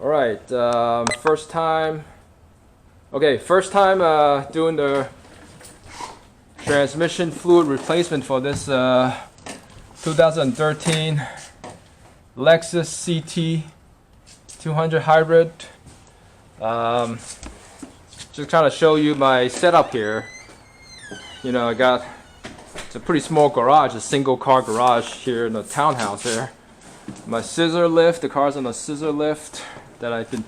Alright, first time. Okay, first time doing the transmission fluid replacement for this 2013 Lexus CT 200 hybrid. Just kind of show you my setup here. You know, it's a pretty small garage, a single car garage here in the townhouse here. My scissor lift, the car's on a scissor lift that I've been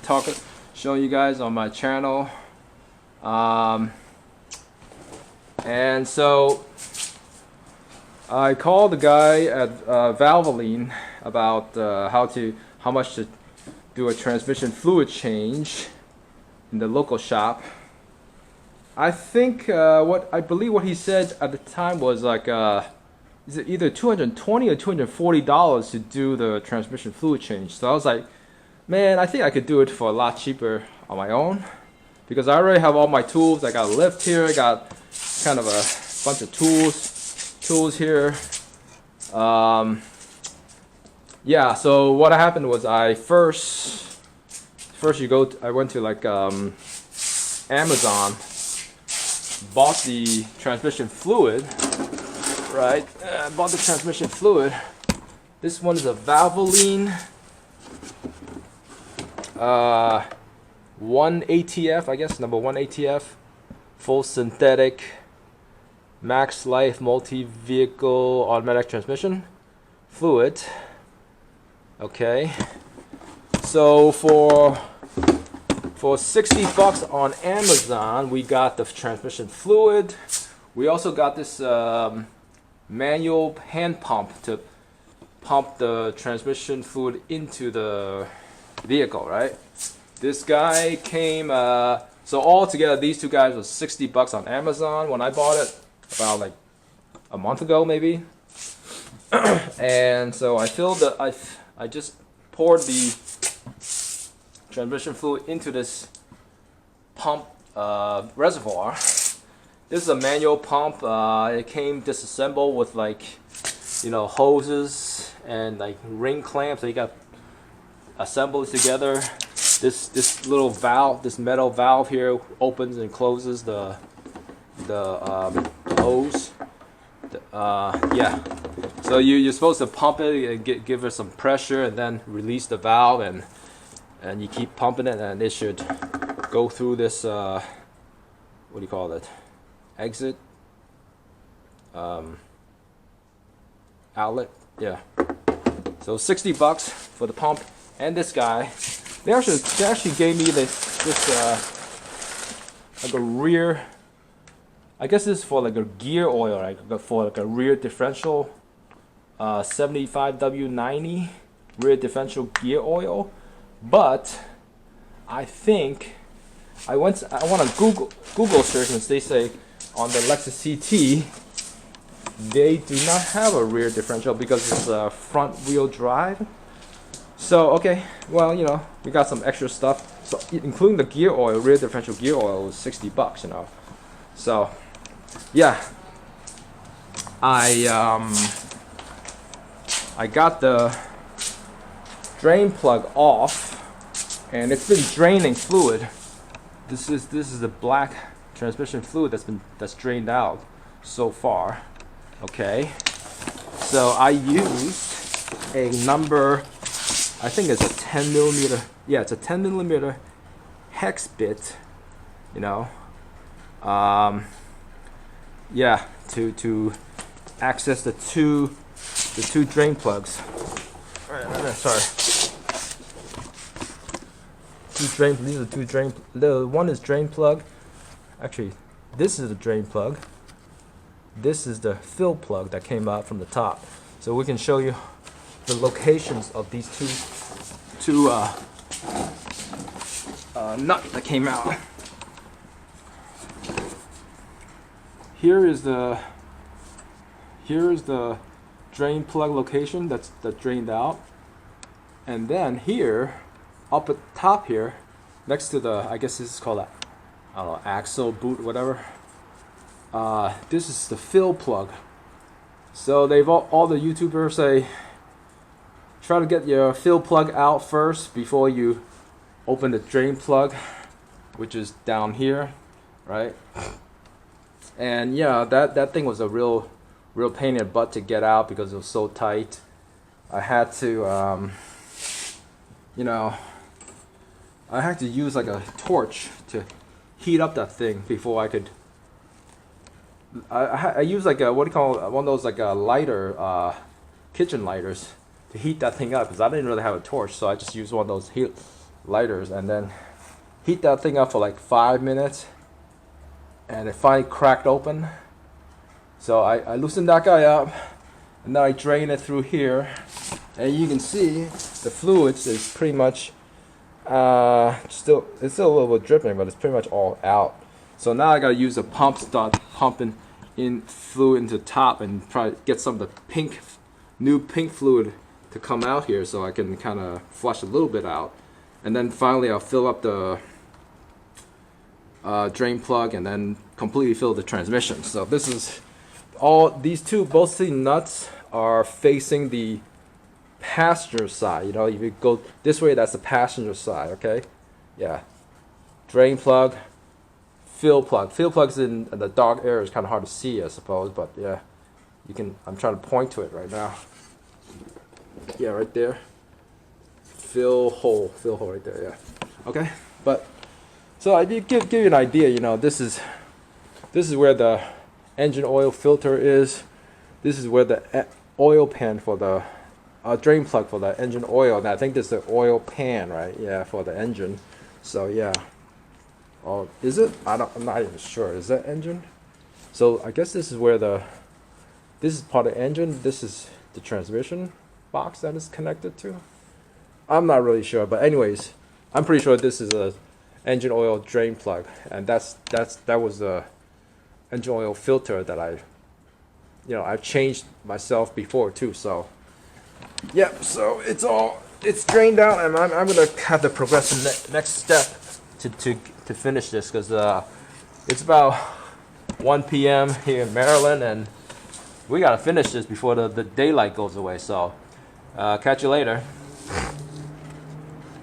showing you guys on my channel. And so I called the guy at Valvoline about how much to do a transmission fluid change in the local shop. I think I believe what he said at the time was like is it either $220 or $240 to do the transmission fluid change. So I was like, man, I think I could do it for a lot cheaper on my own, because I already have all my tools. I got a lift here, I got kind of a bunch of tools here. Yeah, so what happened was I went to like Amazon, bought the transmission fluid, right? Bought the transmission fluid. This one is a Valvoline 1 ATF, I guess, number 1 ATF, full synthetic, max life multi-vehicle automatic transmission fluid. Okay, so for $60 on Amazon, we got the transmission fluid. We also got this manual hand pump to pump the transmission fluid into the vehicle, right? This guy came, so all together these two guys was $60 on Amazon when I bought it about like a month ago maybe. And so I just poured the transmission fluid into this pump reservoir. This is a manual pump. It came disassembled with like, you know, hoses and like ring clamps. So you got assembled together. This little valve, this metal valve here, opens and closes the hose. Yeah. So you're supposed to pump it and give it some pressure, and then release the valve, and you keep pumping it, and it should go through this what do you call it? Exit outlet. Yeah. So $60 for the pump. And this guy, they actually gave me this like a rear, I guess this is for like a gear oil, right? For like a rear differential 75W90 rear differential gear oil. But I think I want to Google search, and they say on the Lexus CT they do not have a rear differential because it's a front wheel drive. So okay, well, you know, we got some extra stuff. So including the gear oil, rear differential gear oil was $60, you know. So yeah, I got the drain plug off, and it's been draining fluid. This is the black transmission fluid that's drained out so far. Okay, so I used a number, I think it's a 10 millimeter. Yeah, it's a 10 millimeter hex bit. You know, yeah, to access the two drain plugs. Sorry. These are two drain. The one is drain plug. Actually, this is the drain plug. This is the fill plug that came out from the top. So we can show you the locations of these two nuts that came out. Here is the drain plug location that drained out, and then here, up at the top here, next to the, I guess this is called a, I don't know, axle boot, whatever. This is the fill plug. So they've all the YouTubers say try to get your fill plug out first before you open the drain plug, which is down here, right? And yeah, that thing was a real pain in the butt to get out because it was so tight. I had to, you know, I had to use like a torch to heat up that thing before I could. I use like a, what do you call it, one of those like a lighter, kitchen lighters to heat that thing up because I didn't really have a torch, so I just used one of those heat lighters and then heat that thing up for like 5 minutes, and it finally cracked open. So I loosened that guy up, and now I drain it through here, and you can see the fluids is pretty much it's still a little bit dripping, but it's pretty much all out. So now I gotta use a pump, start pumping in fluid into the top, and try to get some of the new pink fluid to come out here, so I can kind of flush a little bit out, and then finally I'll fill up the drain plug, and then completely fill the transmission. So this is all, both these nuts are facing the passenger side. You know, if you go this way, that's the passenger side. Okay, yeah. Drain plug, fill plug. Fill plug's in the dark area. It's kind of hard to see, I suppose, but yeah, you can. I'm trying to point to it right now. Yeah, right there. Fill hole right there. Yeah. Okay, but so I did give you an idea. You know, this is where the engine oil filter is. This is where the oil pan for the drain plug for the engine oil. And I think this is the oil pan, right? Yeah, for the engine. So yeah. Oh, is it? I'm not even sure. Is that engine? So I guess this is where this is part of the engine. This is the transmission box that is connected to. I'm not really sure, but anyways, I'm pretty sure this is a engine oil drain plug, and that was the engine oil filter that I've changed myself before too. So yeah, so it's drained out, and I'm gonna have to progress to the next step to finish this, because it's about 1 p.m. here in Maryland, and we gotta finish this before the daylight goes away. So catch you later.